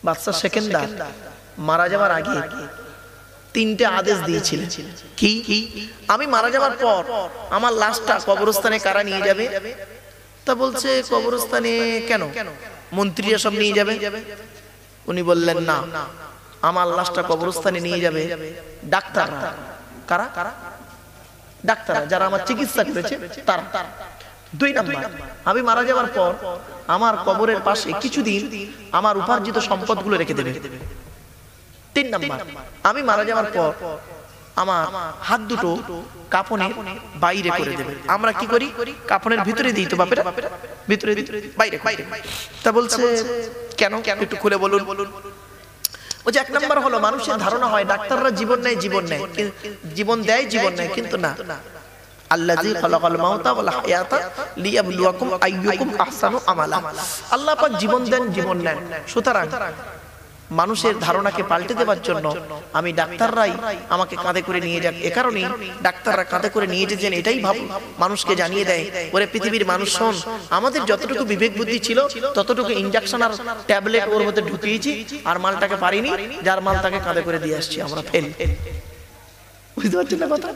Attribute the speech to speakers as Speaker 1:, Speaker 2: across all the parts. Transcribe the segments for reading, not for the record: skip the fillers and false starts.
Speaker 1: বাদশা সেকেন্দার মারা যাওয়ার আগে তিনটে আদেশ দিয়েছিলেন। কি? আমি মারা যাওয়ার পর আমার লাশটা কবরস্থানে কারা নিয়ে যাবে? তা বলছে কবরস্থানে কেন, মন্ত্রীরা সব নিয়ে যাবে। উনি বললেন না, আমার লাশটা কবরস্থানে নিয়ে যাবে ডাক্তাররা। কারা? ডাক্তাররা, যারা আমার চিকিৎসা করেছে তারা। 2 নাম্বার, আমি মারা যাওয়ার পর আমার কবরের পাশে কিছুদিন আমার উপার্জিত সম্পদগুলো রেখে দেবে। 3 নাম্বার, আমি মারা যাওয়ার পর আমার হাত দুটো কাফনের বাইরে করে দেবে। আমরা কি করি? কাফনের ভিতরে দিই তো বাপেরা, ভিতরে বাইরে। তা বলছে কেন, একটু খুলে বলুন। ও যে 1 নাম্বার হলো মানুষের ধারণা হয় ডাক্তাররা জীবন নেয়, জীবন দেয়, জীবন নেয়, কিন্তু না। আল্লাযী খালাকাল মাউতা ওয়াল হায়াতা লিয়াবলুয়াকুম আইয়ুকুম আহসানু আমালা। আল্লাহ পাক জীবন দেন, জীবন নেন। সুতরাং মানুষের ধারণাকে পাল্টে দেওয়ার জন্য আমি ডাক্তাররাই আমাকে কাঁধে করে নিয়ে যাক, এ কারণেই ডাক্তাররা কাঁধে করে নিয়ে যেতেন। এটাই ভাব মানুষকে জানিয়ে দেয়, ওরে পৃথিবীর মানুষ শোন, আমাদের যতটুকু বিবেক বুদ্ধি ছিল ততটুকু ইনজেকশন আর ট্যাবলেট ওর মধ্যে ঢুকিয়েছি, আর মালটাকে পারিনি, যার মাল তাকে কাঁধে করে দিয়ে আসছি আমরা। ফেল। বুঝতে পারছেন না কথা?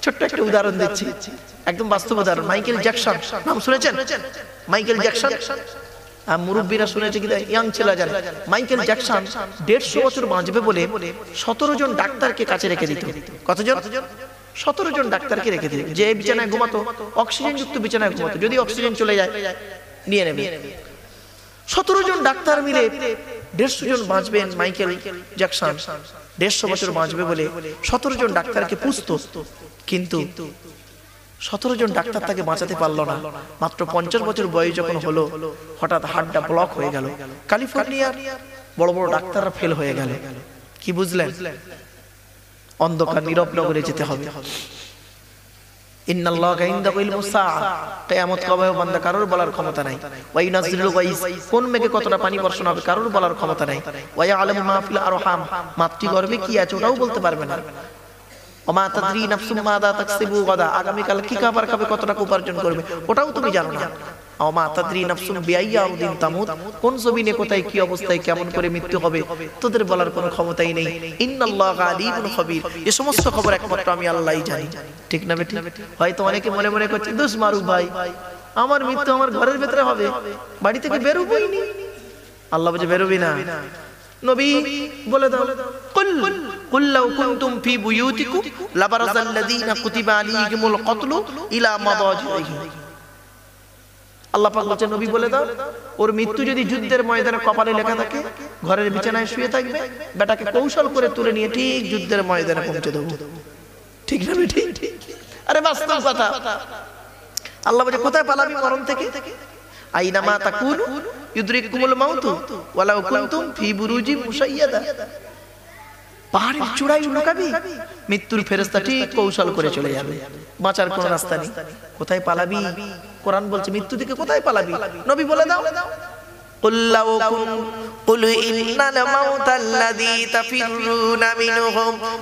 Speaker 1: ছোট্ট একটা উদাহরণ দিচ্ছি, একদম বাস্তব উদাহরণ। মাইকেল জ্যাকসন নাম শুনেছেন? মাইকেল জ্যাকসন মুরব্বীরা শুনেছে, কিন্তু ইয়াং ছেলে জানে। মাইকেল জ্যাকসন 150 বছর বাঁচবে বলে 17 জন ডাক্তারকে কাছে রেখে দিত। কতজন? 17 জন ডাক্তারকে রেখে দিত। যে বিছানায় ঘুমাতো, অক্সিজেন যুক্ত বিছানায় ঘুমাতো, যদি অক্সিজেন চলে যায় নিয়ে নেবে। 17 জন ডাক্তার মিলে 150 জন বাঁচবেন। মাইকেল জ্যাকসন 150 বছর বাঁচবে বলে 17 জন ডাক্তারকে পুষতো, কিন্তু 17 জন ডাক্তার তাকে বাঁচাতে পারলো না। মাত্র 50 বছর বয়স যখন হলো, হঠাৎ হার্টটা ব্লক হয়ে গেল। ক্যালিফোর্নিয়ার বড় বড় ডাক্তাররা ফেল হয়ে গেল। কি বুঝলেন? অন্ধকার নীরব নগরে যেতে হবে। ইন্নাল্লাহা ইনদাহু ইলমুস সাআ, কিয়ামত কবে হবে বান্দা কারোর বলার ক্ষমতা নাই। ওয়া ইউনাজ্জিলুল গায়স, কোন মেঘে কতটা পানি বর্ষণ হবে কারোর বলার ক্ষমতা নাই। ওয়া ইয়ালামু মা ফিল আরহাম, মাতৃগর্ভে কি আছে ওটাও বলতে পারবে না। ওমা তাদরি নাফসুম মাযা তাকসিবু গাদা, আগামী কাল কি খাবার খাবে, কত টাকা উপার্জন করবে ওটাও তুমি জানো না। ওমা তাদরি নাফসুম বিআইয়ি আরদিন তামুত, কোন জমিনে কোথায় কি অবস্থায় কেমন করে মৃত্যু হবে তোদের বলার কোনো ক্ষমতাই নেই। ইন্নাল্লাহা আলিমুন খবীর, এই সমস্ত খবর একমাত্র আমি আল্লাহই জানি। ঠিক না বেটি? হয়তো অনেকে মনে মনে করছে, দোষ মারু ভাই, আমার মৃত্যু আমার ঘরের ভিতরে হবে, বাড়ি থেকে বের হবই না। আল্লাহ বলে বেরোবি না। নবী বলে দাও, কুল লাউ কুনতুম ফি বুয়ুতিকুম লাবারাযাল্লাযীনা কুতিবা আলাইহিমুল কতলু ইলা মাদাজিহিম। আল্লাহ পাক বলেন নবী বলে দাও, ওর মৃত্যু যদি যুদ্ধের ময়দানে কপালে লেখা থাকে, ঘরের বিছানায় শুয়ে থাকবে, বেটাকে কৌশল করে তুলে নিয়ে ঠিক যুদ্ধের ময়দানে পৌঁছে দেব। ঠিক না বেটি? আরে বাস্তব কথা। আল্লাহ বলে কোথায় পালাবি মরণ থেকে? আইনামা তাকুনু ইউদরিকুমুল মাউতু ওয়ালাউ কুনতুম ফি বুরুজিম মুশাইয়াদা, পাহাড়ের চূড়ায় লুকাবি, মৃত্যুর ফেরেশতা ঠিক কৌশল করে চলে যাবে, বাঁচার কোনো রাস্তা নেই। কোথায় পালাবি? কোরআন বলছে মৃত্যু থেকে কোথায় পালাবি? নবী বলে দাও, قل إن الموت الذي تفرون منه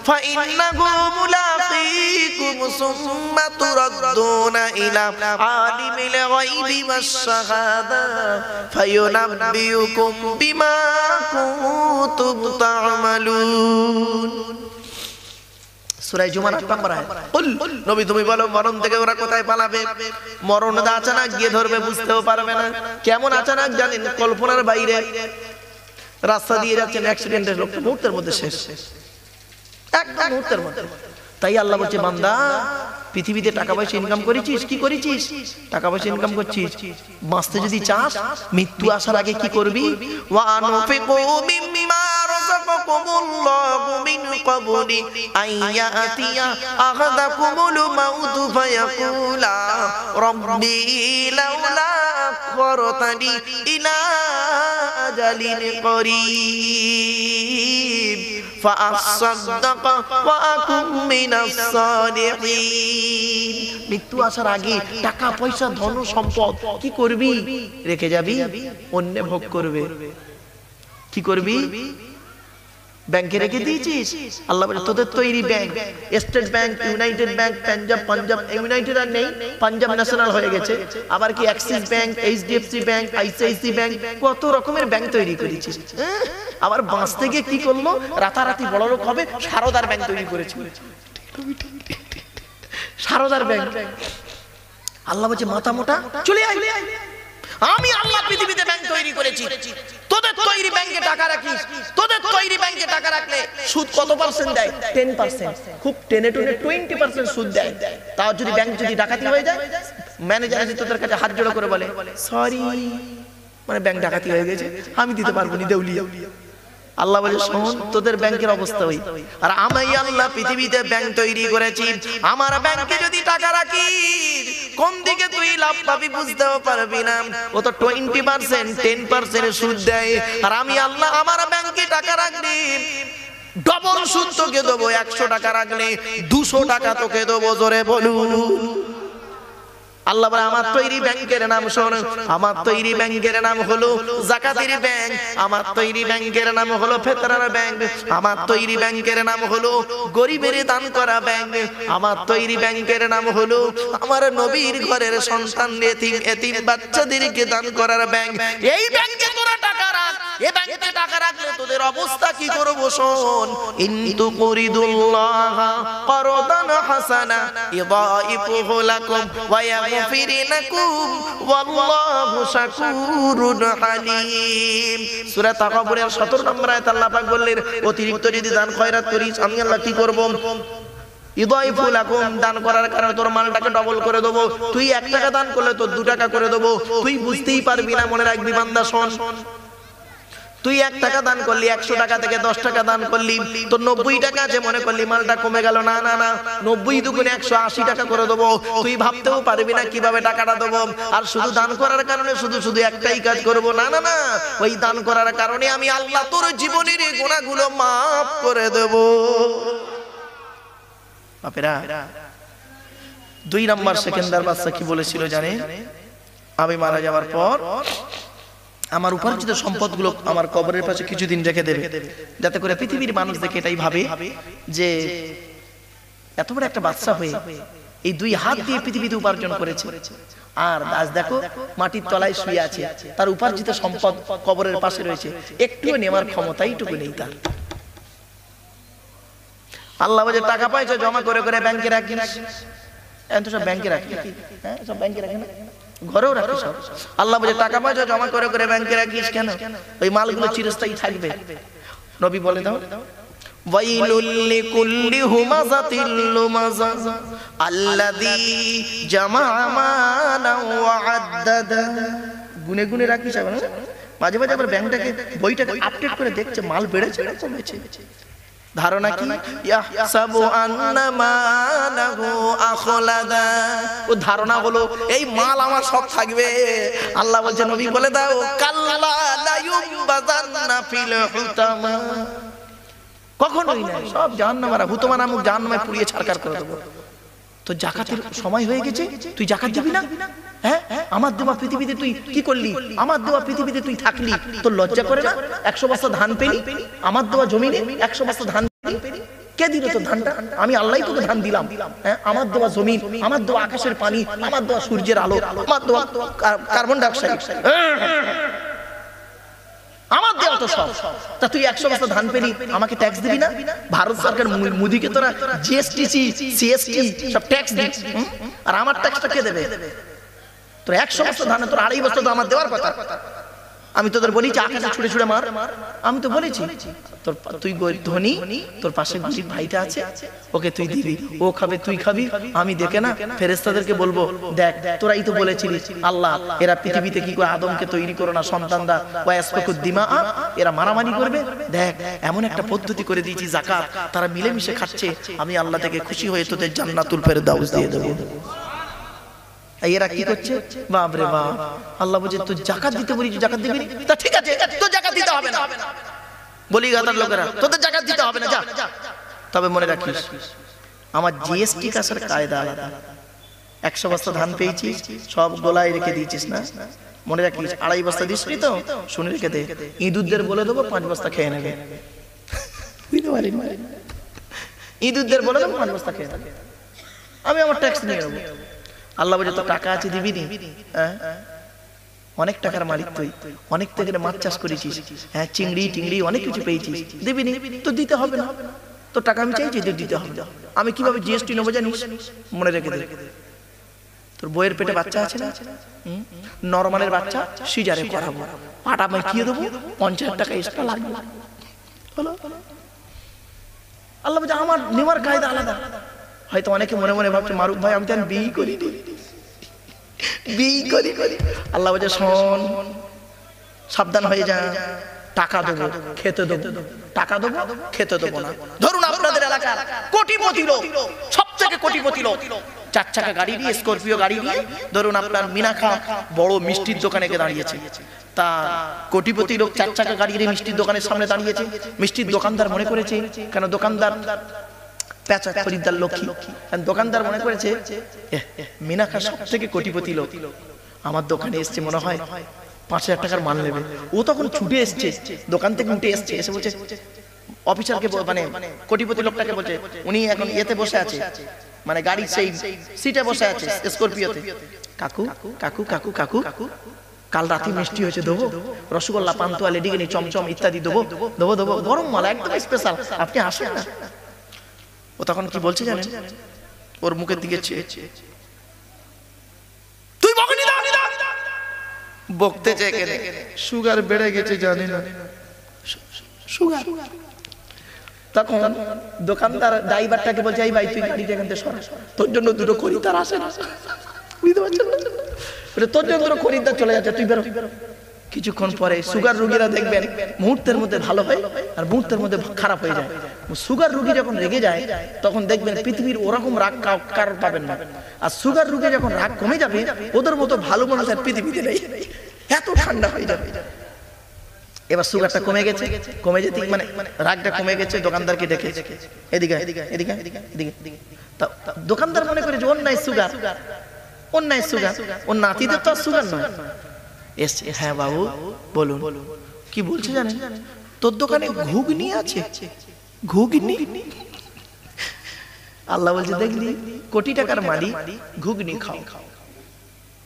Speaker 1: فإنه ملاقيكم ثم تردون إلى عالم الغيب والشهادة فينبئكم بما كنتم تعملون। সূরা জুমার 8 নম্বর আয়াত। কুল, নবী তুমি বলো মরণ থেকে ওরা কোথায় পালাবে? মরণ আচানক গিয়ে ধরবে, বুঝতেও পারবে না। কেমন আচানক জানেন? কল্পনার বাইরে। রাস্তা দিয়ে যাচ্ছেন, অ্যাক্সিডেন্টের লোক মুহূর্তের মধ্যে শেষ, একদম মুহূর্তের মধ্যে। তাই আল্লাহ বলছে বান্দা, পৃথিবীতে টাকা পয়সা ইনকাম করেছিস, কি করেছিস? টাকা পয়সা ইনকাম করছিস, বাঁচতে যদি চাস মৃত্যু আসার আগে কি করবি? ওয়া আনফিকু মিম্মা রাযাকাকুমুল্লাহু মিন ক্বাবলি আইয়াতিয়া আহাদাকুমুল মাউতু ফায়াকুলা রাব্বি লাউলা আখরতানি ইলা আজালিন করিব ফাআসাদ্দাক ওয়া আকুম মিনাস সালিহিন। মৃত্যু আসার আগে টাকা পয়সা ধন সম্পদ কি করবি? রেখে যাবি, অন্য ভোগ করবে। কি করবি? ব্যাংকে রেখে দিয়েছিস। আল্লাহ বলে তোদের তৈরি bank, state bank, united bank, Punjab united আর নেই, পাঞ্জাব ন্যাশনাল হয়ে গেছে, আবার কি axis bank, HDFC bank, ICICI bank, কত রকমের ব্যাংক তৈরি করেছিস। আবার বাঁচতে গিয়ে কি করলো, রাতারাতি বড় লোক হবে, সারদার ব্যাংক তৈরি করেছিল, সারদার ব্যাংক। আল্লাহ বলছে মাথা মোটা, চলে আয়, আমি আল্লাহ পৃথিবীতে ব্যাংক তৈরি করেছি, তোদের তৈরি ব্যাংকে টাকা রাখিস, তোদের তৈরি ব্যাংকে টাকা রাখলে সুদ কত পার্সেন্ট দেয়? 10%, খুব টেনে টুনে 20% সুদ দেয়। তাও যদি ব্যাংক যদি ডাকাতি হয়ে যায়, ম্যানেজার এসে তোদের কাছে হাত জোড়ো করে বলে সরি, মানে ব্যাংক ডাকাতি হয়ে গেছে, আমি দিতে পারবো না, দেউলিয়া। আল্লাহ বলে শোন, তোদের ব্যাংকের অবস্থা ওই, আর আমি আল্লাহ পৃথিবীতে ব্যাংক তৈরি করেছি, আমার ব্যাংকে যদি টাকা রাখিস কোন দিকে তুই লাভ পাবি বুঝতেও পারবি না। ও তো 20%, 10% সুদ দেয়, আর আমি আল্লাহ আমার ব্যাংকে টাকা রাখলি ডবল সুদ তোকে দেবো। 100 টাকা রাখলে 200 টাকা তোকে দেবো। জোরে বলুন আল্লাহ বলে আমার তৈরি ব্যাংকের নাম শোন, আমার তৈরি ব্যাংকের নাম হলো যাকাতের ব্যাংক, আমার তৈরি ব্যাংকের নাম হলো ফিতরার ব্যাংক, আমার তৈরি ব্যাংকের নাম হলো গরিবের দান করা ব্যাংক, আমার তৈরি ব্যাংকের নাম হলো আমার নবীর ঘরের সন্তান এতিম বাচ্চাদেরকে দান করার ব্যাংক। এই ব্যাংকে তোরা টাকা রাখ, এই ব্যাংকে টাকা রাখলে তোদের অবস্থা কি করব শোন। ইনতু কুরিদুল্লাহ করদান হাসানা ইদাইফুহু লাকুম ওয়া ইয়াগফির লাকুম ওয়াল্লাহু শাকুরুন হালিম। সূরা তাকাবুরের 17 নম্বর আয়াতে আল্লাহ পাক বললেন, অতিরিক্ত যদি দান খয়রাত করিস আমি আল্লাহ কি করব? ইদাইফু লাকুম, দান করার কারণে তোর মালটাকে ডবল করে দেবো। তুই 1 টাকা দান করলে তোর 2 টাকা করে দেবো। তুই বুঝতেই পারবি না, মনে রাখবি বান্দা শোন, তুই 1 টাকা দান করলি, 100 টাকা থেকে 10 টাকা দান করলি, তোর 90 টাকা আছে, মনে করলি মালটা কমে গেল, না না না, 90 দুগুণে 180 টাকা করে দেবো। তুই ভাবতেও পারবি না কিভাবে টাকাটা দেবো। আর শুধু দান করার কারণে শুধু একটাই কাজ করব, না না না, ওই দান করার কারণে আমি আল্লাহ তোর জীবনের গুনাহগুলো মাফ করে দেব। বাপেরা, 2 নম্বর সেকেন্ডার বাচ্চা কি বলেছিল জানে? আমি মারা যাওয়ার পর আমার উপার্জিত সম্পদগুলো আমার কবরের পাশে কিছুদিন রেখে দেবে, যাতে করে পৃথিবীর মানুষ দেখে এটাই ভাবে যে এত বড় একটা বাচ্চা হয়ে এই 2 হাত দিয়ে পৃথিবীতে উপার্জন করেছে, আর আজ দেখো মাটির তলায় শুয়ে আছে, তার উপার্জিত সম্পদ কবরের পাশে রয়েছে, একটুও নেওয়ার ক্ষমতা এইটুকু নেই তার। আল্লাহ বলে টাকা পয়সা জমা করে করে ব্যাংকে রাখি, এখন তো সব ব্যাংকে রাখি, হ্যাঁ সব ব্যাংকে রাখি না, ঘরেও রাখি সব। আল্লাহ বলে টাকা পয়সা জমা করে করে ব্যাংকে রাখিস কেন? ওই মালগুলো চিরস্থায়ী থাকবে। নবী বলে দাও, ওয়াইলুল লিকুল্লি হুমাযাতিল লুমাযা আল্লাযী জামা'a মালান ওয়া আদ্দাদা। গুনে গুনে রাখিস, মাঝে মাঝে আবার ব্যাংকটাকে বইটাকে আপডেট করে দেখছে মাল বেড়েছে না কমেছে। ধারণা কি? ইয়াহসাবু আন্না মালাহু আখলাদা। ও ধারণা হলো এই মাল আমার সব থাকবে। আল্লাহ বলছে নবী বলে দাও, কাল্লা লা ইউবাযান্না ফিল হুতামা। কখনোই না, সব জাহান্নামে, হুতামা নামক জাহান্নামে পুড়িয়ে ছারখার করে দেব। তো যাকাতের সময় হয়ে গেছে, তুই যাকাত দিবি না? হ্যাঁ, আমার দেওয়া পৃথিবীতে তুই কি করলি? আমার দেওয়া পৃথিবীতে তুই থাকলি, তোর লজ্জা করে না? 100 বস্তা ধান পেলি, আমার দেওয়া জমিনে 100 বস্তা ধান পেলি, কে দিল তোর ধানটা? আমি আল্লাহই তোকে ধান দিলাম। হ্যাঁ, আমার দেওয়া জমিন, আমার দেওয়া আকাশের পানি, আমার দেওয়া সূর্যের আলো, আমার দেওয়া কার্বন ডাইঅক্সাইড, আমার দেওয়া তো সব। তা তুই 100 বস্তা ধান পেলি, আমাকে ট্যাক্স দিবি না? ভারত সরকার মুদিকে তোরা জিএসটি সিএসটি সব ট্যাক্স দিস, আর আমার ট্যাক্সটা কে দেবে? তোর 100 বস্তা ধানে তোর 2.5 বস্তা তো আমার দেওয়ার কথা। আমি তোদের বলি যে আকাশে ছুড়ে ছুড়ে মার, আমি তো বলেছি তোর তুই ধনী, তোর পাশে গরিব ভাইটা আছে, ওকে তুই দিবি, ও খাবে তুই খাবি। আমি দেখে না ফেরেশতাদেরকে বলবো, দেখ তোরাই তো বলেছিলি আল্লাহ এরা পৃথিবীতে কি করে আদমকে তৈরি করো না সন্তান দা, ওয়াসফাকুদ দিমা, এরা মারামারি করবে, দেখ এমন একটা পদ্ধতি করে দিয়েছি যাকাত, তারা মিলেমিশে খাচ্ছে, আমি আল্লাহ থেকে খুশি হয়ে তোদের জান্নাতুল ফেরদাউস দিয়ে দেবো। এরা কি করছে? বাপ রে বাপ, আল্লাহ বলছে তুই যাকাত দিতে বলি, যাকাত দিবি না? তা ঠিক আছে, তো যাকাত দিতে হবে না, বলি গাতার লোকেরা তোদের যাকাত দিতে হবে না, যা। তবে মনে রাখিস আমার জিএসটি কাছের কায়দা আলাদা। 100 বস্তা ধান পেয়েছিস, সব গোলায় রেখে দিয়েছিস না, মনে রাখিস 2.5 বস্তা দিসনি তো শুনে রেখে দে, ইঁদুরদের বলে দেবো 5 বস্তা খেয়ে নেবে। বুঝতে পারেন? ইঁদুরদের বলে দেবো পান বস্তা খেয়ে থাকে, আমি আমার ট্যাক্স নিয়ে নেবো। আল্লাহ বলে তো টাকা আছে দিবি নি? অনেক টাকার মালিক তুই, অনেক থেকে মাছ চাষ করেছিস, হ্যাঁ চিংড়ি টিংড়ি অনেক কিছু পেয়েছিস, দিবি নি? তো দিতে হবে না, তো টাকা আমি চাইছি, দিতে হবে। আমি কিভাবে জিএসটি নেবো জানিস? মনে রেখে দে, তোর বইয়ের পেটে বাচ্চা আছে না, নরমালের বাচ্চা সিজারে করাবো, পাটা মাখিয়ে দেবো, 50,000 টাকা এক্সট্রা লাগবে। আল্লাহ বলছে আমার নেওয়ার কায়দা আলাদা। হয়তো অনেকে মনে মনে ভাবছে মারুফ ভাই আমি তো বিয়ে করি, আল্লাহ বলছে শোন, সাবধান হয়ে যা, টাকা দেবো খেতে দেবো, টাকা দেবো খেতে দেবো না। ধরুন আপনাদের এলাকার কোটিপতি লোক, সবথেকে কোটিপতি লোক 4 চাকা গাড়ি নিয়ে, স্করপিও গাড়ি নিয়ে ধরুন আপনার মিনাখা বড় মিষ্টির দোকানে গিয়ে দাঁড়িয়েছে। তা কোটিপতি লোক 4 চাকা গাড়ি নিয়ে মিষ্টির দোকানের সামনে দাঁড়িয়েছে। মিষ্টির দোকানদার মনে করেছে, কেন দোকানদার পেঁচা খরিদ্দার লক্ষ্মী, দোকানদার মনে করেছে মিনাখা সবথেকে কোটিপতি লোক, আমার দোকানে এসছে মনে হয় 5,000 টাকার মাল নেবে। ও তখন ছুটে এসছে, দোকান থেকে উঠে এসছে, এসে বলছে অফিসারকে, মানে কোটিপতি লোকটাকে বলছে, উনি এখন ইয়েতে বসে আছে, মানে গাড়ির সেই সিটে বসে আছে স্করপিওতে, কাকু কাকু কাকু কাকু কাল রাতে মিষ্টি হয়েছে দেবো, রসগোল্লা পান্তুয়া লেডিকেনি চমচম ইত্যাদি দেবো দেবো দেবো, গরম মাল একদম স্পেশাল, আপনি আসেন না। ও তখন কি বলছে জানেন? ওর মুখের দিকে তুই বকনি দাও, বকতে চাই কেন? সুগার বেড়ে গেছে জানি না, সুগার। তখন দোকানদার ড্রাইভারটাকে বলছে এই ভাই তুই গাড়িটা এখান থেকে সরা, তোর জন্য দুটো খরিদ্দার আসে না, বুঝতে পারছেন? তোর জন্য দুটো খরিদ্দার চলে যাচ্ছে, তুই বেরো। কিছুক্ষণ পরে সুগার রোগীরা দেখবেন মুহূর্তের মধ্যে ভালো হয় আর মুহূর্তের মধ্যে খারাপ হয়ে যায়। সুগার রোগী যখন রেগে যায় তখন দেখবেন পৃথিবীর ওরকম রাগ কারণ পাবেন না। আর সুগার রোগী যখন রাগ কমে যাবে ওদের মতো ভালো মানুষ আর পৃথিবীতে নেই, এত ঠান্ডা হয়ে যাবে। এবার সুগারটা কমে গেছে, কমে যেতে মানে রাগটা কমে গেছে, দোকানদারকে ডেকে এদিকে এদিকে এদিকে এদিকে, দোকানদার মনে করে যে অন্যায় সুগার, অন্যায় সুগার, ওর নাতিদের তো আর সুগার নয়। এসছে, হ্যাঁ বাবু বলুন, কি বলছে জানেন? তোর দোকানে ঘুগনি আছে, ঘুগনি। আল্লাহ বলছে দেখলি কোটি টাকার মালিক, ঘুগনি খাও,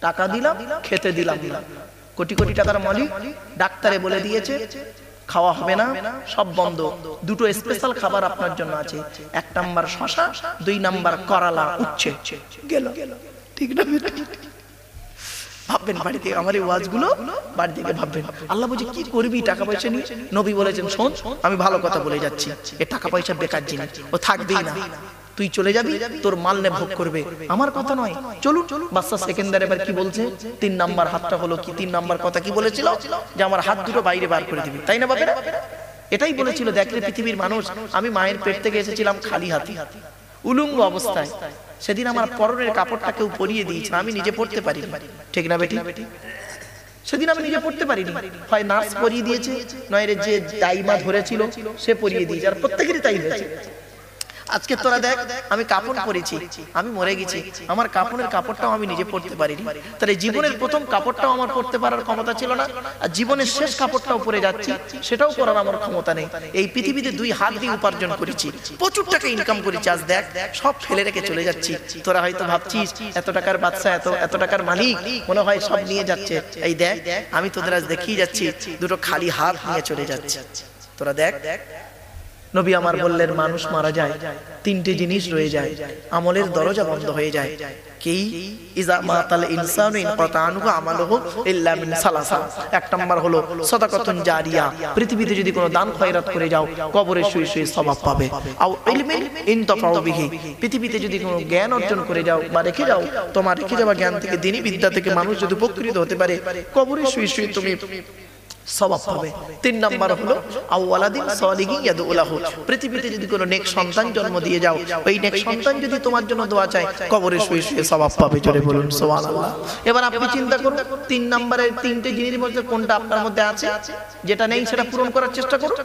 Speaker 1: টাকা দিলাম খেতে দিলাম না। কোটি কোটি টাকার মালিক ডাক্তারে বলে দিয়েছে খাওয়া হবে না, সব বন্ধ। দুটো স্পেশাল খাবার আপনার জন্য আছে, 1 নাম্বার শশা, 2 নাম্বার করালা উচ্ছে। গেল, ঠিক না? ভাববেন বাড়িতে আমার এই ওয়াজগুলো, বাড়ি থেকে ভাববেন আল্লাহ বলছে কি করবি টাকা পয়সা নিয়ে? নবী বলেছেন শোন আমি ভালো কথা বলে যাচ্ছি, এ টাকা পয়সা বেকার জিনিস, ও থাকবেই না, তুই চলে যাবি, তোর মাল নে ভোগ করবে, আমার কথা নয়। চলুন বাদশা সেকেন্দার এবার কি বলছে? 3 নাম্বার হাতটা হলো কি 3 নাম্বার কথা কি বলেছিল? যে আমার হাত দুটো বাইরে বার করে দিবি, তাই না বাবা? এটাই বলেছিল। দেখলে পৃথিবীর মানুষ, আমি মায়ের পেট থেকে এসেছিলাম খালি হাতে, উলঙ্গ অবস্থায়। সেদিন আমার পরনের কাপড়টা কেউ পরিয়ে দিয়েছে, আমি নিজে পড়তে পারি, ঠিক না বেটি? সেদিন আমি নিজে পড়তে পারিনি, হয় নার্স পরিয়ে দিয়েছে, নয় যে দাইমা ধরেছিল সে পরিয়ে দিয়েছে, আর প্রত্যেকেরই তাই হয়েছে। আজকে তোরা দেখ আমি কাপড় পরেছি, আমি মরে গেছি, আমার কাপড়ের কাপড়টাও আমি নিজে পরতে পারিনি। তাহলে জীবনের প্রথম কাপড়টাও আমার পরতে পারার ক্ষমতা ছিল না, আর জীবনের শেষ কাপড়টাও পরে যাচ্ছি, সেটাও পরার আমার ক্ষমতা নেই। এই পৃথিবীতে 2 হাত দিয়ে উপার্জন করেছি, প্রচুর টাকা ইনকাম করেছি, আজ দেখ সব ফেলে রেখে চলে যাচ্ছি। তোরা হয়তো ভাবছিস এত টাকার বাদশা, এত টাকার মালিক, মনে হয় সব নিয়ে যাচ্ছে। এই দেখ আমি তোদের আজ দেখিয়ে যাচ্ছি, দুটো খালি হাত নিয়ে চলে যাচ্ছে। তোরা দেখ, নবী আমার বললেন মানুষ মারা যায়, 3টে জিনিস রয়ে যায়, আমলের দরজা বন্ধ হয়ে যায়। কি? ইজা মাতাল ইনসানু ইনকাতা আনহু আমালুহু ইল্লা মিন সালাসা। 1 নাম্বার হলো সাদাকাতুন জারিয়া, পৃথিবীতে যদি কোনো দান খয়রাত করে যাও কবরে শুয়ে শুয়ে সওয়াব পাবে। আও ইলমিন ইনতাফাউ বিহি, পৃথিবীতে যদি কোনো জ্ঞান অর্জন করে যাও বা রেখে যাও, তোমার রেখে যাওয়া জ্ঞান থেকে, দ্বীনি বিদ্যা থেকে মানুষ যদি উপকৃত হতে পারে, কবরে শুয়ে শুয়ে তুমি সওয়াব পাবে। 3 নাম্বার হলো আওয়ালাদিন সালিহিন ইয়াদউ লাহু, পৃথিবীতে যদি কোনো নেক সন্তান জন্ম দিয়ে যাও, ওই নেক সন্তান যদি তোমার জন্য দোয়া চায়, কবরে শুয়ে শুয়ে সওয়াব পাবে। জোরে বলুন সুবহানাল্লাহ। এবার আপনি চিন্তা করুন 3 নাম্বারের 3টে জিনিসের মধ্যে কোনটা আপনার মধ্যে আছে, যেটা নেই সেটা পূরণ করার চেষ্টা করুন।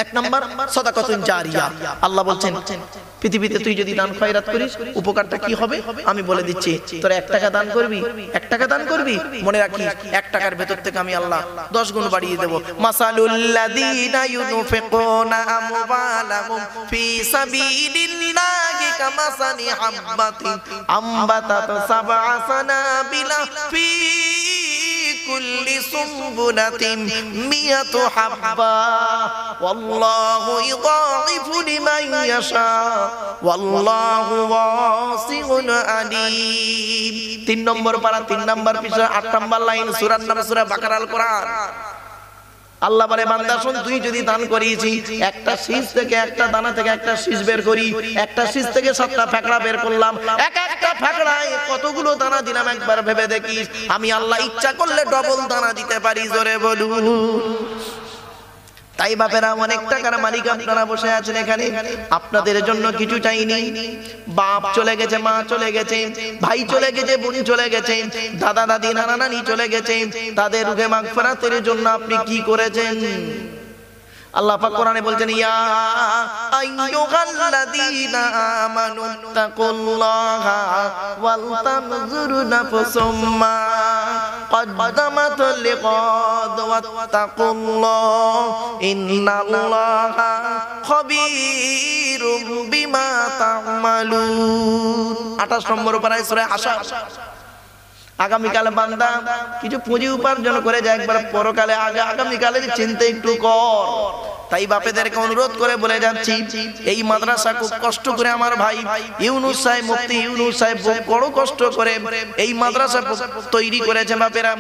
Speaker 1: এক নাম্বার সাদাকাতুন জারিয়া। আল্লাহ বলছেন পৃথিবীতে তুই যদি দান খয়রাত করিস উপকারটা কি হবে আমি বলে দিচ্ছি। তোরা 1 টাকা দান করবি, 1 টাকা দান করবি, মনে রাখিস 1 টাকার ভেতর থেকে আমি আল্লাহ 10 গুণ বাড়িয়ে দেব। মাসালুল লাযিনা ইউনফিকুনা আমওয়ালাহুম ফি সাবিলিল্লাহি কামাসালি হাববাতিন আম্বাতাত সাবআ সানাবিলা ফি কুল্লি সুনবুলাতিন মিয়াতু হাব্বা ওয়াল্লাহু ইযাইফু লিমান ইয়াশা ওয়াল্লাহু ওয়াসিউন আলীম। 3 নম্বর পারা 3 নম্বর পৃষ্ঠা 8 নম্বর লাইন সূরার নাম সূরা বাকারা আল কোরআন। আল্লাহ বলে বান্দা শুন, তুই যদি দান করিয়েছি একটা শীষ থেকে একটা দানা থেকে একটা শীষ বের করি, একটা শীষ থেকে 7টা ফ্যাকড়া বের করলাম, এক একটা ফ্যাকড়ায় কতগুলো দানা দিলাম একবার ভেবে দেখিস। আমি আল্লাহ ইচ্ছা করলে ডবল দানা দিতে পারি, জোরে বলুন। তাই বাপেরা অনেক টাকার মালিক আপনারা বসে আছেন এখানে, আপনাদের জন্য কিছু চাইনি। বাপ চলে গেছে, মা চলে গেছে, ভাই চলে গেছে, বোন চলে গেছে, দাদা দাদি নানা নানি চলে গেছে, তাদের রুহে মাগফিরাতের জন্য আপনি কি করেছেন? আল্লাহ পাক কোরআনে বলছেন ইয়া আইয়ুহাল্লাযীনা আমানু তাকুল্লাহা ওয়াল তানজুরু নাফসুম মা قدمت لغد واتقوا الله إن الله خبير بما تعملون। 28 নম্বর পারায় সূরা হাশর। আগামীকাল বান্দা কিছু পুঁজি উপার্জন করে যায়, একবার পরকালে আগামীকালের চিন্তা একটু কর। তাই বাপেদেরকে অনুরোধ করে বলে যাচ্ছি, এই মাদ্রাসা খুব কষ্ট করে আমার ভাই ইউনুস সাহেব, মুফতি ইউনুস সাহেব বড় কষ্ট করে এই মাদ্রাসা তৈরি করেছে। বাপেরা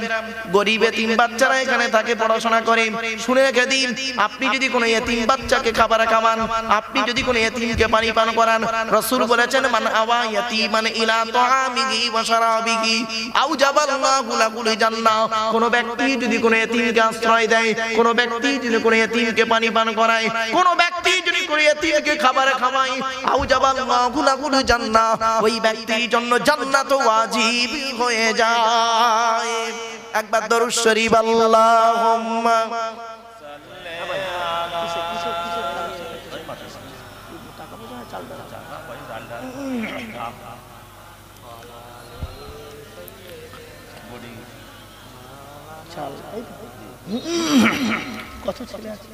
Speaker 1: গরিব এতিম বাচ্চারা এখানে থাকে, পড়াশোনা করে। শুনে রেখে দিন, আপনি যদি কোনো এতিম বাচ্চাকে খাবার খাওয়ান, আপনি যদি কোনো এতিমকে পানি পান করান, রাসূল বলেছেন মান আওয়া ইয়াতীমান ইলা তাআমিহি ওয়া শারাবিহি আও জাবাল্লাহু লাহুল জান্নাহ। কোন ব্যক্তি যদি কোনো এতিমকে আশ্রয় দেয়, কোন ব্যক্তি যদি কোনো এতিমকে পানি পান করায়, কোন ব্যক্তি যদি কোনো এতিমকে খাবার খাওয়ায়, আও জাবাল্লাহু লাহুল জান্নাহ, ওই ব্যক্তির জন্য জান্নাত ওয়াজিব হয়ে যায়। একবার দরুদ শরীফ আল্লাহুম্মা কত ছেলে আছে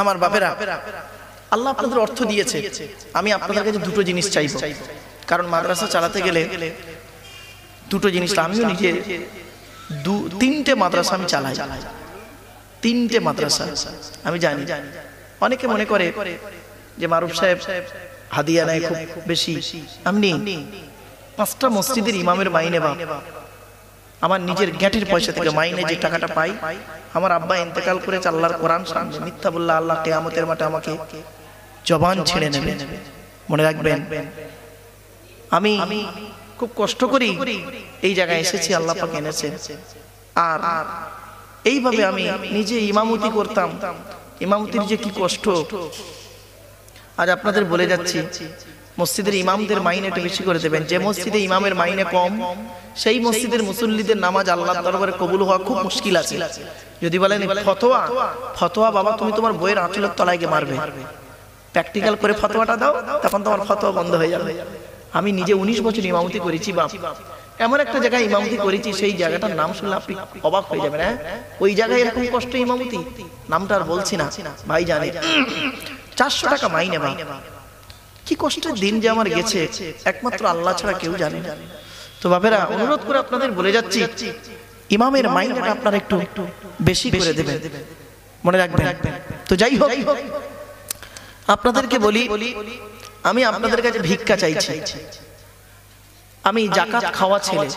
Speaker 1: আমার বাপেরা, আল্লাহ আপনাদের অর্থ দিয়েছে। আমি আপনাদের কাছে দুটো জিনিস চাইবো, কারণ মাদ্রাসা চালাতে গেলে দুটো জিনিস। আমিও নিজে 3টে মাদ্রাসা আমি চালাই, 3টে মাদ্রাসা আমি জানি। অনেকে মনে করে যে মারুফ সাহেব হাদিয়া নেয় খুব বেশি। আমি 5টা মসজিদের ইমামের মাইনে বা আমার নিজের গ্যাটের পয়সা থেকে মাইনে যে টাকাটা পাই, আমার আব্বা ইন্তেকাল করেছে আল্লাহর কোরআন সামনে। মিথ্যা বললে আল্লাহ কিয়ামতের মাঠে আমাকে জবান ছেড়ে নেবে, মনে রাখবেন। আমি খুব কষ্ট করি এই জায়গায় এসেছি, আল্লাহ পাক এনেছে। আর এইভাবে আমি নিজে ইমামতি করতাম, ইমামতির যে কি কষ্ট আজ আপনাদের বলে যাচ্ছি। মসজিদের ইমামদের মাইনে একটু বেশি করে দেবেন। যে মসজিদে ইমামের মাইনে কম, সেই মসজিদের মুসল্লিদের নামাজ আল্লাহর দরবারে কবুল হওয়া খুব মুশকিল আছে। যদি বলেন ফতোয়া, ফতোয়া বাবা তুমি তোমার বইয়ের আঁচলের তলায় গিয়ে মারবে, প্র্যাকটিক্যাল করে ফতোয়াটা দাও, তখন তোমার ফতোয়া বন্ধ হয়ে যাবে। আমি নিজে 19 বছর ইমামতি করেছি বাপ, এমন একটা জায়গায় ইমামতি করেছি, সেই জায়গাটার নাম শুনলে আপনি অবাক হয়ে যাবেন। হ্যাঁ, ওই জায়গায় এরকম কষ্ট ইমামতি, নামটা আর বলছি না, ভাই জানে 400 টাকা মাইনে বা কি কষ্টের দিন যে আমার গেছে, একমাত্র আল্লাহ ছাড়া কেউ জানে না। তো বাপেরা, অনুরোধ করে আপনাদের বলে যাচ্ছি, ইমামের মাইনেটা আপনারা একটু বেশি করে দেবেন, মনে রাখবেন। তো যাই হোক, আপনাদেরকে বলি, আমি আপনাদের কাছে ভিক্ষা চাইছি। আমি যাকাত খাওয়া ছেলে,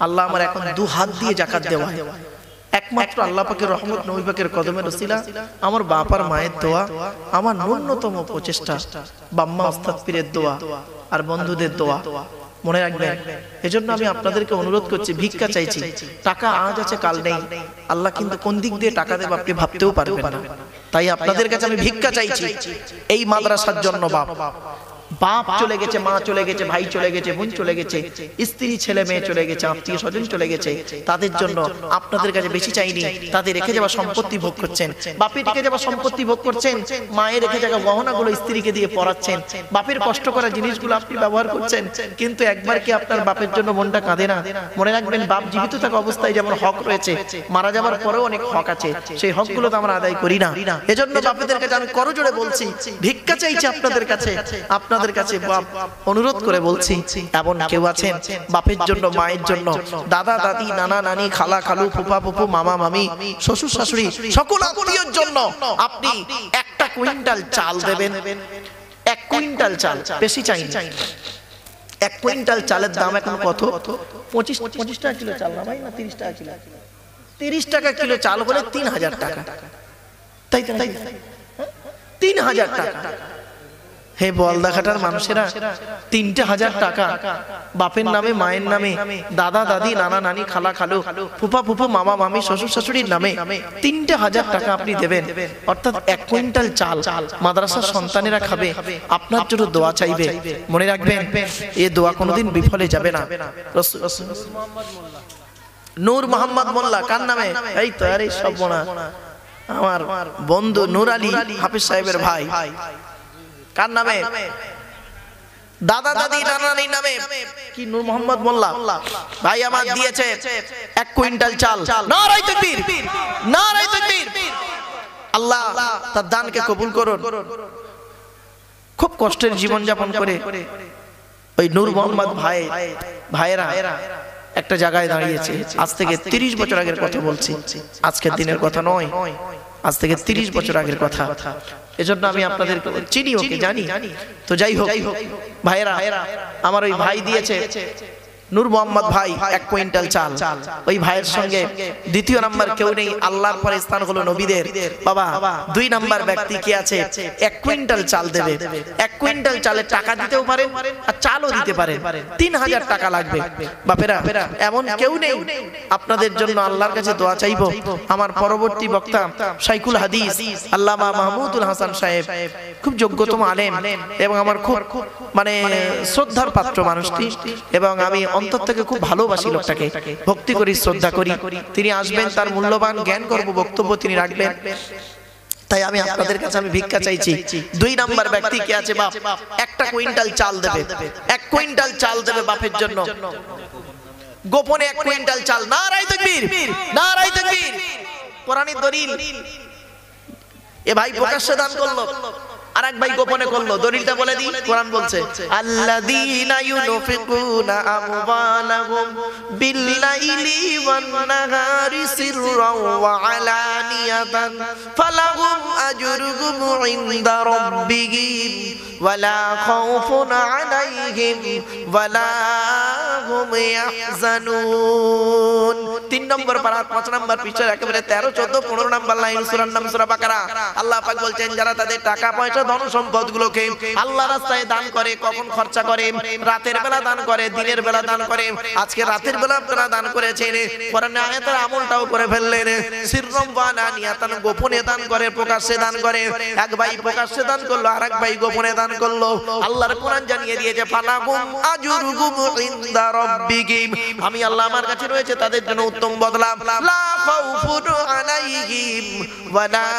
Speaker 1: আল্লাহ আমার এখন 2 হাত দিয়ে যাকাত দেওয়া, একমাত্র আল্লাহ পাকের রহমত, নবী পাকের কদমের ওসিলা, আমার বাপ আর মায়ের দোয়া, আমার ন্যূনতম প্রচেষ্টা, বাম্মা ওস্তাদ পীরের দোয়া আর বন্ধুদের দোয়া, মনে রাখবেন। এজন্য আমি আপনাদেরকে অনুরোধ করছি, ভিক্ষা চাইছি। টাকা আজ আছে কাল নেই, আল্লাহ কিন্তু কোন দিক দিয়ে টাকা দেব আপনি ভাবতেও পারবেন না। তাই আপনাদের কাছে আমি ভিক্ষা চাইছি এই মাদ্রাসার জন্য বাপ, বাপ চলে গেছে, মা চলে গেছে, ভাই চলে গেছে, বোন চলে গেছে, স্ত্রী ছেলে মেয়ে চলে গেছে, আত্মীয় স্বজন চলে গেছে, তাদের জন্য আপনাদের কাছে বেশি চাইনি, তাদের রেখে যাওয়া সম্পত্তি ভোগ করছেন, বাপের রেখে যাওয়া সম্পত্তি ভোগ করছেন, মায়ের রেখে যাওয়া গহনাগুলো স্ত্রীকে দিয়ে পরাচ্ছেন, বাপের কষ্ট করা জিনিসগুলো আপনি ব্যবহার করছেন, কিন্তু একবার কি আপনার বাপের জন্য মনটা কাঁদে না? মনে রাখবেন, বাপ জীবিত থাকা অবস্থায় যেমন হক রয়েছে, মারা যাওয়ার পরেও অনেক হক আছে, সেই হকগুলো তো আমরা আদায় করি না। এজন্য বাপেদের কাছে আমি করজোড়ে বলছি, ভিক্ষা চাইছি আপনাদের কাছে, আপনাদের কাছে বাপ অনুরোধ করে বলছি, এমন কেউ আছেন বাপের জন্য, মায়ের জন্য, দাদা দাদি, নানা নানি, খালা খালু, ফুফা ফুফু, মামা মামি, শ্বশুর শাশুড়ি, সকল আত্মীয়র জন্য আপনি একটা কুইন্টাল চাল দেবেন? 1 কুইন্টাল চাল, বেশি চাই না। 1 কুইন্টাল চালের দাম এখন কত? 25 টাকা কিলো চাল না ভাই, না 30 টাকা কিলো? 30 টাকা কিলো চাল হলে 3000 টাকা, তাই তাই 3000 টাকা। হে বলদাঘাটার মানুষেরা, 3000 টাকা বাপের নামে, মায়ের নামে, দাদা দাদি, নানা নানি, খালা খালু, ফুফা ফুফু, মামা মামি, শ্বশুর শাশুড়ির নামে 3000 টাকা আপনি দেবেন, অর্থাৎ 1 কুইন্টাল চাল মাদ্রাসার সন্তানেরা খাবে, আপনার জন্য দোয়া চাইবে। মনে রাখবেন, এই দোয়া কোনোদিন বিফলে যাবে না। নূর মোহাম্মদ মোল্লা, কার নামে? এই তো, আরে সব মনা, আমার বন্ধু নূর আলী হাফিজ সাহেবের ভাই। কার নামে? দাদা দাদি, নানা নানির নামে। কি নূর মোহাম্মদ মোল্লা ভাই আমার দিয়েছে 1 কুইন্টাল চাল। নারায়ে তাকবীর, নারায়ে তাকবীর। আল্লাহ তার দানকে কবুল করুন। খুব কষ্টের জীবন যাপন করে ওই নূর মোহাম্মদ ভাইয়েরা একটা জায়গায় দাঁড়িয়েছে। আজ থেকে 30 বছর আগের কথা বলছি, আজকের দিনের কথা নয়, আজ থেকে 30 বছর আগের কথা। এজন্য আমি আপনাদের চিনি, ওকে জানি। তো যাই হোক ভাইয়েরা, আমার ওই ভাই দিয়েছে, নূর মোহাম্মদ ভাই, 1 কুইন্টাল চাল। ওই ভাইয়ের সঙ্গে দ্বিতীয় নাম্বার কেউ নেই, আল্লাহর পরে স্থান হলো নবীদের। বাবা 2 নাম্বার ব্যক্তি কে আছে? 1 কুইন্টাল চাল দেবে। 1 কুইন্টাল চালের টাকা দিতেও পারেন আর চালও দিতে পারেন, 3000 টাকা লাগবে। বাপেরা এমন কেউ নেই, আপনাদের জন্য আল্লাহর কাছে দোয়া চাইবো। আমার পরবর্তী বক্তা শাইখুল হাদিস আল্লামা মাহমুদুল হাসান সাহেব, খুব যোগ্যতম আলেম এবং আমার খুব মানে শ্রদ্ধার পাত্র মানুষটি, এবং আমি অন্তর থেকে খুব ভালোবাসি লোকটাকে, ভক্তি করি, শ্রদ্ধা করি। তিনি আসবেন, তার মূল্যবান জ্ঞান গর্ব বক্তব্য তিনি রাখবেন। তাই আমি আপনাদের কাছে আমি ভিক্ষা চাইছি। 2 নাম্বার ব্যক্তি কে আছে? বাপ 1 কুইন্টাল চাল দেবে। 1 কুইন্টাল চাল দেবে বাপের জন্য, গোপনে 1 কুইন্টাল চাল। নারায়ে তাকবীর, নারায়ে তাকবীর। কোরআনের দলিল। এ ভাই প্রকাশ্যে দান করলো, আর এক ভাই গোপনে করলো। দলিলটা বলে দিই, কোরআন বলছে, আল্লাযীনা ইউনফিকুনা আমওয়ালাহুম বিল-লাইলি ওয়ান-নাহারি সিররান ওয়া আলানিয়াতান ফালাহুম আজরুহুম ইনদা রাব্বিহিম ওয়ালা খাউফুন আলাইহিম ওয়ালা হুম ইয়াহজানুন। 3 নম্বর পারা 5 নম্বর পৃষ্ঠার একেবারে 13, 14, 15 নম্বর লাইন, সূরার নাম সূরা বাকারা। আল্লাহ পাক বলছেন, যারা তাদের টাকা পয়সা, ধন সম্পদগুলোকে আল্লাহ রাস্তায় দান করে, কখন খরচা করে? রাতের বেলা দান করে, দিনের বেলা দান করে। আজকে রাতের বেলা আপনারা দান করেছেন, কোরআনের আয়াতের আমলটাও করে ফেললেন। সিররাম ওয়া আলানিয়াতান, গোপনে দান করে, প্রকাশ্যে দান করে। এক ভাই প্রকাশ্যে দান করলো, আরেক ভাই গোপনে দান করলো। আল্লাহর কোরআন জানিয়ে দিয়েছে, ফালাহুম আজরুহুম ইনদা রাব্বিহিম, আমি আল্লাহ আমার কাছে রয়েছে তাদের জন্য উত্তম বদলা। লা খাউফুন আলাইহিম ওয়া লা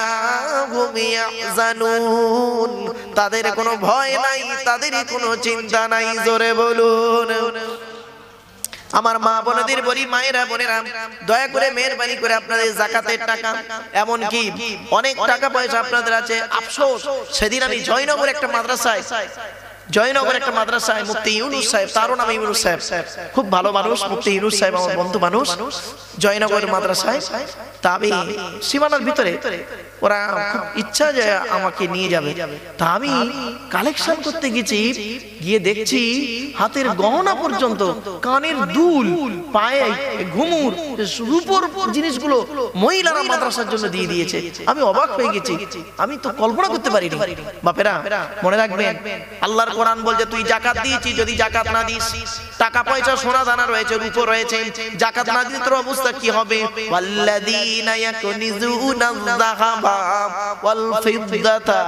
Speaker 1: হুম ইয়াহজানুন, তাদের কোনো ভয় নাই, তাদের কোনো চিন্তা নাই। জোরে বলুন। আমার মা বোনদের বলি, মায়েরা বোনেরা, দয়া করে মেহেরবানি করে আপনাদের যাকাতের টাকা, এমন কি অনেক টাকা পয়সা আপনাদের আছে। আফসোস, সেদিন আমি জয়নগর একটা মাদ্রাসায় মুফতি ইউনুস সাহেব, তারও নাম ইউনুস সাহেব, খুব ভালো মানুষ, মুফতি ইউনুস সাহেব আমার বন্ধু মানুষ, জয়নগর মাদ্রাসায়। তা আমি সীমানার ভিতরে, ওরা খুব ইচ্ছা যে আমাকে নিয়ে যাবে, তা আমি কালেকশন করতে গেছি, গিয়ে দেখছি হাতের গহনা পর্যন্ত, কানের দুল, পায়ে ঘুমুর, রূপোর জিনিসগুলো মহিলারা মাদ্রাসার জন্য দিয়ে দিয়েছে। আমি অবাক হয়ে গেছি, আমি তো কল্পনা করতে পারিনি। বাপেরা মনে রাখবেন, আল্লাহর কোরআন বলছে, তুই যাকাত দিয়েছিস, যদি যাকাত না দিস, টাকা পয়সা সোনা দানা রয়েছে, রূপো রয়েছে, যাকাত না দিলে তোর অবস্থা কি হবে? ওয়াল্লাযীনা ইয়াকুনিজুনা আয-যাহাবা ওয়াল ফিদ্দাতা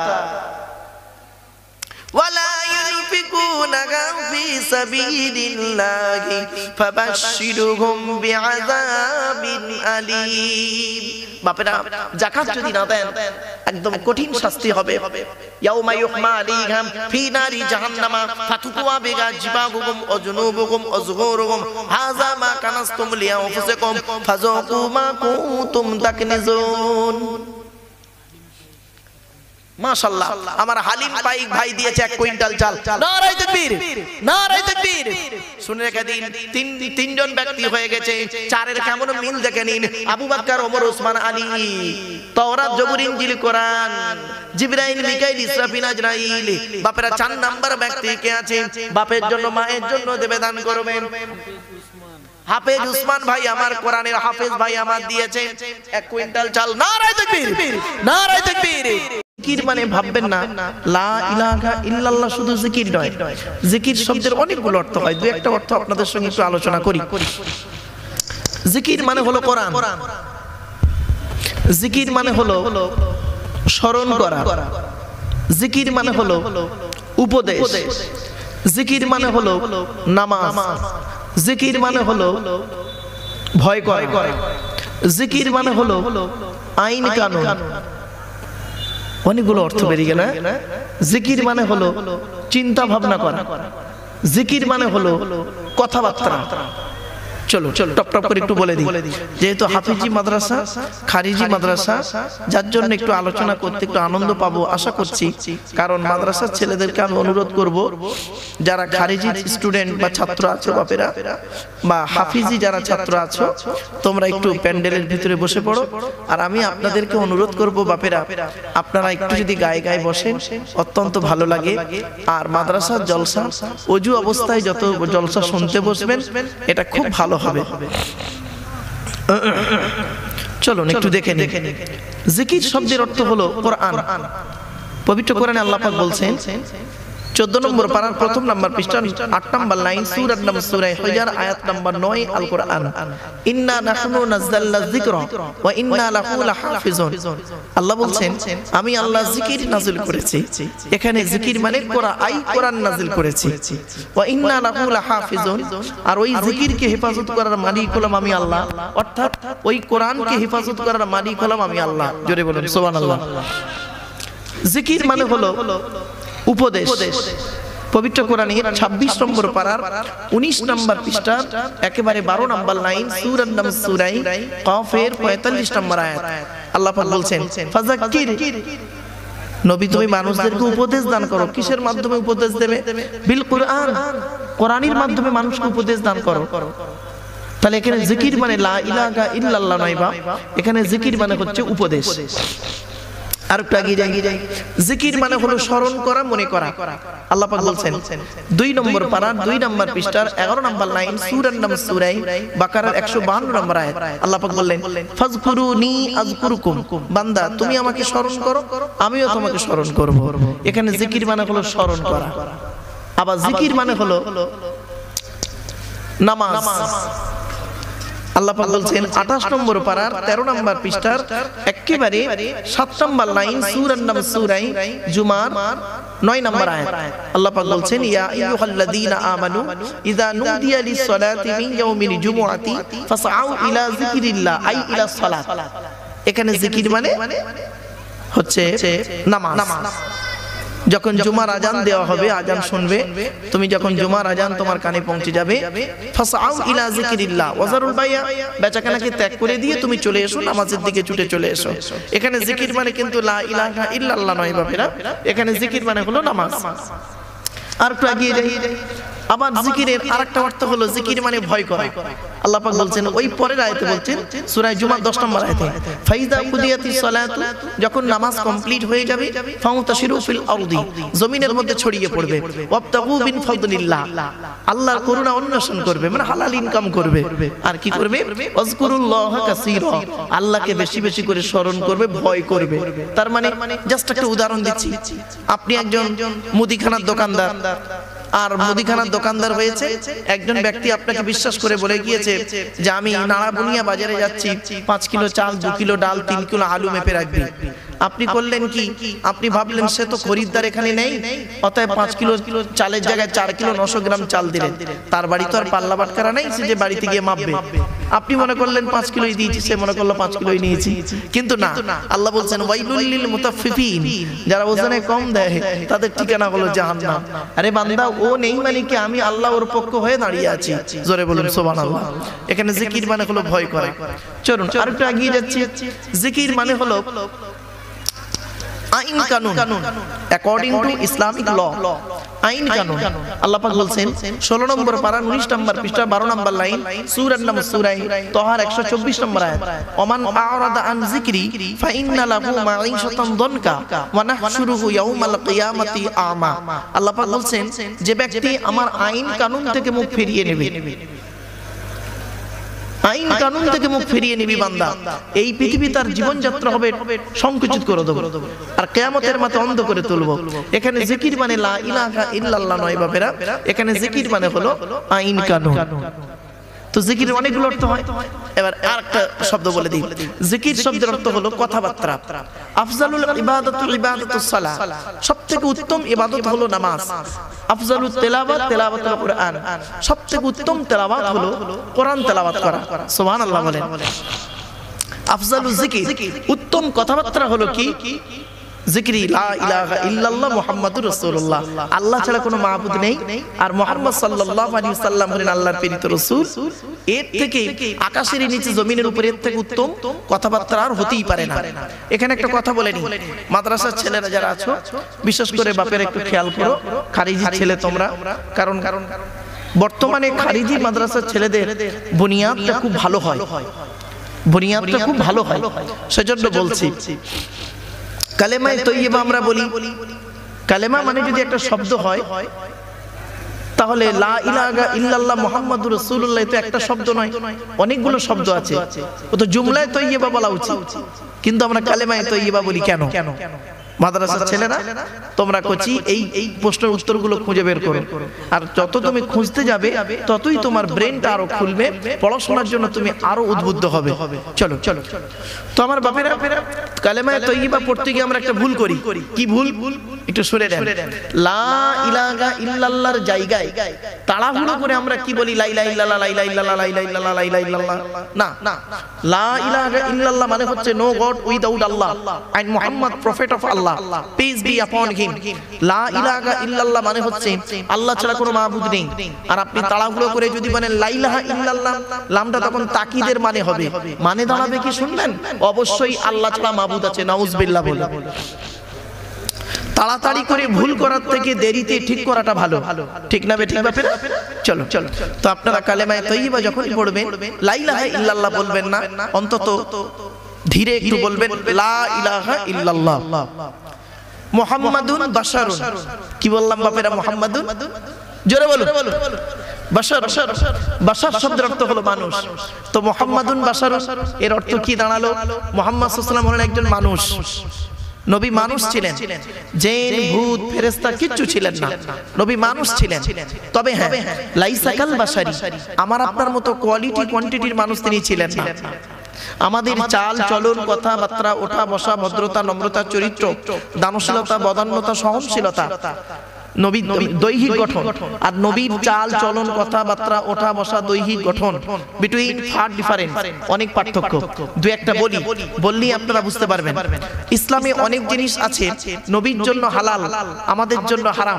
Speaker 1: ওয়ালা ইউনফিকুনা ينفقونها في سبيل الله فبشرهم بعذاب أليم বাপেরা যাকাত যদি না দেন একদম কঠিন শাস্তি হবে ইয়াউমা ইউহমা আলাইহিম ফি নারি জাহান্নামা ফাতুকুয়া বিগা জিবাহুম ওয়া জুনুবুহুম ওয়া যুহুরুহুম হাযা মা কানাসতুম লিআনফুসিকুম ফাযাকু মা কুনতুম তাকনিজুন। মাশাআল্লাহ, আমার হালিম পাইক ভাই দিয়েছে 1 কুইন্টাল চাল। নারায়ে তাকবীর, নারায়ে তাকবীর। শুনে রেখে দিন, তিনজন ব্যক্তি হয়ে গেছে, চারের কেমন মিল দেখে নিন। আবু বকর, ওমর, ওসমান, আলী। তাওরাত, জবুর, ইনজিল, কোরআন, জিবরাইল, মিকাইল, ইসরাফিল, আজরাইল। বাপেরা 4 নাম্বার ব্যক্তি কে আছে? বাপের জন্য মায়ের জন্য দেবে দান করবেন। হাফেজ উসমান ভাই আমার, কোরআনের হাফেজ ভাই আমার দিয়েছে 1 কুইন্টাল চাল। নারায়ে তাকবীর, নারায়ে তাকবীর। জিকির মানে ভাববেন না লা ইলাহা ইল্লাল্লাহ শুধু জিকির নয়, জিকির শব্দের অনেকগুলো অর্থ হয়। দুই একটা অর্থ আপনাদের সঙ্গে একটু আলোচনা করি। জিকির মানে হলো কোরআন, জিকির মানে হলো স্মরণ করা, জিকির মানে হলো উপদেশ, জিকির মানে হলো নামাজ, জিকির মানে হলো ভয় করা, জিকির মানে হলো আইন কানুন। অনেকগুলো অর্থ বেরিয়ে গেল। জিকির মানে হলো চিন্তা ভাবনা করা, জিকির মানে হলো কথাবার্তা। চলো টপ টপ করে একটু বলে দিই। যেহেতু হাফিজি মাদ্রাসা, খারিজি মাদ্রাসা, যার জন্য একটু আলোচনা করতে একটু আনন্দ পাবো আশা করছি। কারণ মাদ্রাসার ছেলেদেরকে আমি অনুরোধ করব, যারা খারিজি স্টুডেন্ট বা ছাত্র আছো বাপেরা, বা হাফিজি যারা ছাত্র আছো, তোমরা একটু প্যান্ডেলের ভিতরে বসে পড়ো। আর আমি আপনাদেরকে অনুরোধ করব বাপেরা, আপনারা একটু যদি গায়ে গায়ে বসেন অত্যন্ত ভালো লাগে। আর মাদ্রাসার জলসা, অজু অবস্থায় যত জলসা শুনতে বসবেন এটা খুব ভালো হবে। চলুন একটু দেখে নিই। জিকির শব্দের অর্থ হলো কোরআন। পবিত্র কোরআনে আল্লাহ পাক বলছেন 14 নম্বর পারার 1 নম্বর পৃষ্ঠা 8 নম্বর লাইন, সূরা নাম সূরা হিজর আয়াত নম্বর 9, আল কোরআন। ইন্না নাহনু নাযালনা যিকরা ওয়া ইন্না লাহু লাহাফিজুন। আল্লাহ বলছেন আমি আল্লাহ জিকির নাযিল করেছি। এখানে জিকির মানে কোরআন নাযিল করেছি। ওয়া ইন্না লাহু লাহাফিজুন, আর ওই জিকিরকে হেফাজত করার মালিক হলাম আমি আল্লাহ। অর্থাৎ ওই কোরআনকে হেফাজত করার মালিক হলাম আমি আল্লাহ। জোরে বলুন সুবহানাল্লাহ। জিকির মানে হলো উপদেশ। পবিত্র কোরআনের 26 নম্বর পারার 19 নম্বর পৃষ্ঠা একেবারে 12 নম্বর লাইন, সূরা নাম সূরা কাফের 45 নম্বর আয়াত। আল্লাহ পাক বলছেন ফাযাক্কির, নবী তুমি মানুষদেরকে উপদেশ দান করো। কিসের মাধ্যমে উপদেশ দেবে? বিল কোরআন, কোরআনের মাধ্যমে মানুষকে উপদেশ দান করো। তাহলে এখানে জিকির মানে লা ইলাহা ইল্লাল্লাহ নয়, বা এখানে জিকির মানে হচ্ছে উপদেশ। আর একটু এগিয়ে যাই। জিকির মানে হলো স্মরণ করা, মনে করা। আল্লাহ পাক বলছেন 2 নম্বর পারা 2 নম্বর পৃষ্ঠার 11 নম্বর লাইন, সূরা নাম সূরা বাকারার 152 নম্বর আয়াত। আল্লাহ পাক বললেন ফাজকুরুনি আযকুরুকুম, বান্দা তুমি আমাকে স্মরণ করো আমিও তোমাকে স্মরণ করব। এখানে জিকির মানে হলো স্মরণ করা। আবার জিকির মানে হলো নামাজ। আল্লাহ পাক বলছেন 28 নম্বর পারার 13 নম্বর পৃষ্ঠার একেবারে 7 নম্বর লাইন, সূরা নাম সূরা জুমার 9 নম্বর আয়াত। আল্লাহ পাক বলছেন ইয়া আইয়ুহাল্লাযীনা আমানু ইযা নুদিয়া লিস-সালাতি মিন ইয়াউমিল জুমুআতি ফাসআউ ইলা যিকরিল্লাহ আই ইলা সালাত। এখানে জিকির মানে হচ্ছে নামাজ। যখন জুমার আজান দেওয়া হবে, আজান শুনবে তুমি, যখন জুমার আজান তোমার কানে পৌঁছে যাবে, ফাসআউ ইলা যিকরিল্লাহ ওয়াজারুল বাইয়া, বেচাকেনাকে ত্যাগ করে দিয়ে তুমি চলে এসো, নামাজের দিকে ছুটে চলে এসো। এখানে জিকির মানে কিন্তু লা ইলাহা ইল্লাল্লাহ নয় বাপেরা, এখানে জিকির মানে হলো নামাজ। আর একটু এগিয়ে যাই। আবার জিকিরের আরেকটা অর্থ হলো জিকির মানে ভয় করা। আল্লাহ পাক বলছেন ওই পরের আয়াতে বলছেন সূরা জুমার 10 নম্বর আয়াতে, ফাইদা কুদিয়াতিস সালাতু, যখন নামাজ কমপ্লিট হয়ে যাবে, ফাউতাশিরু ফিল আরদি, জমিনের মধ্যে ছড়িয়ে পড়বে, ওয়াবতাগু বিন ফাদলিল্লাহ, আল্লাহর করুণা অন্বেষণ করবে, মানে হালাল ইনকাম করবে। আর কি করবে? ওয়াজকুরুল্লাহা কাসীরা, আল্লাহকে বেশি বেশি করে স্মরণ করবে, ভয় করবে। তার মানে জাস্ট একটা উদাহরণ দিচ্ছি। আপনি একজন মুদিখানার দোকানদার, আর মুদিখানার দোকানদার হয়েছে, একজন ব্যক্তি আপনাকে বিশ্বাস করে বলে গিয়েছে যে আমি নাড়াবুনিয়া বাজারে যাচ্ছি, 5 কিলো চাল, 2 কিলো ডাল, 3 কিলো আলু মেপে রাখবি। আপনি করলেন কি, আপনি ভাবলেন সে তো খরিদ্দার এখানে নেই, অতএব 5 কিলো চালের জায়গায় 4 কিলো 900 গ্রাম চাল দিলেন। তার বাড়ি তো আর পাল্লা বাটকারা নেই সে যে বাড়িতে গিয়ে মাপবে। আপনি মনে করলেন 5 কিলোই দিয়েছি, সে মনে করলো 5 কিলোই নিয়েছি। কিন্তু না, আল্লাহ বলছেন ওয়াইলুল লিল মুতাফফিফিন, যারা ওজনে কম দেয় তাদের ঠিকানা হলো জাহান্নাম। আরে বান্দা, ও নেই মানে কি আমি আল্লাহ ওর পক্ষ হয়ে দাঁড়িয়ে আছি। জোরে বলুন সুবহানাল্লাহ। এখানে জিকির মানে হলো ভয় করা। চলুন আরেকটু এগিয়ে যাচ্ছি। জিকির মানে হলো আইন কানুন, অ্যাকর্ডিং টু ইসলামিক ল। আইন কানুন আল্লাহ পাক বলছেন 16 নম্বর পারা 19 নম্বর পৃষ্ঠা 12 নম্বর লাইন, সূরার নাম সূরা তাহার 124 নম্বর আয়াত, ওমান আ'রাদা আন যিকরি ফাইন্না লাহু মাঈশাতান দনকা ওয়া নাহশুরুহু ইয়াউমাল কিয়ামাতি আমা। আল্লাহ পাক বলছেন যে ব্যক্তি আমার আইন কানুন থেকে মুখ ফিরিয়ে নেবে, আইন কানুন থেকে মুখ ফিরিয়ে নিবি বান্দা, এই পৃথিবী তার জীবনযাত্রা হবে সংকুচিত করে দেব আর কিয়ামতের মাঠে অন্ধ করে তুলব। এখানে জিকির মানে লা ইলাহা ইল্লাল্লাহ নয় বাপেরা, এখানে জিকির মানে হলো আইন কানুন। তো জিকিরের অনেকগুলো অর্থ হয়। এবার আরেকটা শব্দ বলে দিই, জিকির শব্দের অর্থ হলো কথাবার্তা। আফজালুল ইবাদাতু ইবাদাতুস সালাহ, সবথেকে উত্তম ইবাদত হলো নামাজ। আফজালুত তিলাওয়াত তিলাওয়াতুল কুরআন, সবথেকে উত্তম তেলাওয়াত হলো কোরআন তেলাওয়াত করা। সুবহানাল্লাহ বলেন। আফজালুজ জিকির, উত্তম কথাবার্তা হলো কি? জিকরি লা ইলাহা ইল্লাল্লাহ মুহাম্মাদুর রাসূলুল্লাহ, আল্লাহ ছাড়া কোনো মাবুদ নেই আর মুহাম্মদ সাল্লাল্লাহু আলাইহি ওয়াসাল্লাম হলেন আল্লাহর প্রেরিত রাসূল। এর থেকে আকাশের নিচে জমিনের উপরে এর থেকে উত্তম কথাবার্তা আর হতেই পারে না। এখানে একটা কথা বলে নি, মাদ্রাসার ছেলেরা যারা আছো বিশেষ করে বাপের একটু খেয়াল করো, খারিজি ছেলে তোমরা, কারণ বর্তমানে খারিজি মাদ্রাসার ছেলেদের বুনিয়াদটা খুব ভালো হয়, বুনিয়াদটা খুব ভালো হয়। সেজন্য বলছি কালেমায়ে তৈয়্যিবা আমরা বলি, কালেমা মানে যদি একটা শব্দ হয় তাহলে লা ইলাহা ইল্লাল্লাহ মুহাম্মাদুর রাসূলুল্লাহ তো একটা শব্দ নয়, অনেকগুলো শব্দ আছে। ও তো জুমলায়ে তৈয়্যিবা বলা উচিত, কিন্তু আমরা কালেমায়ে তৈয়্যিবা বলি কেন? মাদ্রাসার ছেলেরা তোমরা কোচি এই প্রশ্নের উত্তরগুলো খুঁজে বের করো, আর যত তুমি খুঁজতে যাবে ততই তোমার ব্রেনটা আরো খুলবে, পড়াশোনার জন্য তুমি আরো উদ্বুদ্ধ হবে। চলো চলো। তো আমার বাপেরা কালেমায়ে তৈয়্যিবা পড়তে গিয়ে আমরা একটা ভুল করি। কি ভুল? একটু শুনে নেন। লা ইলাহা ইল্লাল্লাহর জায়গায় তাড়াহুড়ো করে আমরা কি বলি? লা ইলাহা ইল্লাল্লাহ, লা ইলাহা ইল্লাল্লাহ, লা ইলাহা ইল্লাল্লাহ, লা ইলাহা ইল্লাল্লাহ। না, লা ইলাহা ইল্লাল্লাহ মানে হচ্ছে no god without Allah and Muhammad prophet of Allah, peace be upon him. লা ইলাহা ইল্লাল্লাহ মানে হচ্ছে আল্লাহ ছাড়া কোনো মাবুদ নেই। আর আপনি তাড়াহুড়ো করে যদি বলেন লা ইলাহা ইল্লাল্লাহ, লামটা তখন তাকিদের মানে হবে, মানে দাঁড়াবে কি শুনবেন? অবশ্যই আল্লাহ ছাড়া মাবুদ আছে, নাউজুবিল্লাহ বলে। তাড়াতাড়ি করে ভুল করার থেকে দেরিতে ঠিক করাটা ভালো, ঠিক না বে? ঠিক বাপেরা? চলো চলো। তো আপনারা কালেমায়ে তৈয়্যিবা যখন পড়বেন লা ইলাহা ইল্লাল্লাহ বলবেন না, অন্তত ধীরে একটু বলবেন লা ইলাহা ইল্লাল্লাহ মুহাম্মাদুন বাশারুন। কি বললাম বাপেরা? মুহাম্মাদুন, জোরে বলুন। বাশার, বাশার শব্দের অর্থ হলো মানুষ। তো মুহাম্মাদুন বাশারুন এর অর্থ কি দাঁড়ালো? মুহাম্মদ সাল্লাল্লাহু আলাইহি ওয়াসাল্লাম হলেন একজন মানুষ, নবী মানুষ ছিলেন, জিন ভূত ফেরেশতা কিচ্ছু ছিলেন না, নবী মানুষ ছিলেন। তবে হ্যাঁ, লাইসা কাল বাশারি, আমার আপনার মতো কোয়ালিটি কোয়ান্টিটির মানুষ তিনি ছিলেন না। আমাদের চাল চলন, কথাবার্তা, ওঠা বসা, ভদ্রতা, নম্রতা, চরিত্র, দানশীলতা, বদান্যতা, সহনশীলতা, নবীর দৈহিক গঠন আর নবীর চাল চলন, কথাবার্তা, ওঠা বসা, দৈহিক গঠন বিটুইন ফার ডিফারেন্স, অনেক পার্থক্য। দুই একটা বললেই আপনারা বুঝতে পারবেন। ইসলামে অনেক জিনিস আছে নবীর জন্য হালাল, আমাদের জন্য হারাম।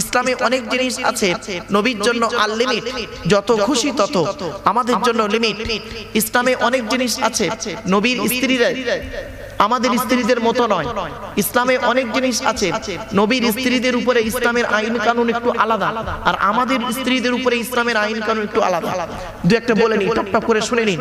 Speaker 1: ইসলামে অনেক জিনিস আছে নবীর জন্য আনলিমিট, যত খুশি তত, আমাদের জন্য লিমিট। ইসলামে অনেক জিনিস আছে নবীর স্ত্রীরা আমাদের স্ত্রীদের মতো নয়। ইসলামে অনেক জিনিস আছে নবীর স্ত্রীদের উপরে ইসলামের আইন কানুন একটু আলাদা, আর আমাদের স্ত্রীদের উপরে ইসলামের আইন কানুন একটু আলাদা। দু একটা বলে নিই, টপ টপ করে শুনে নিন।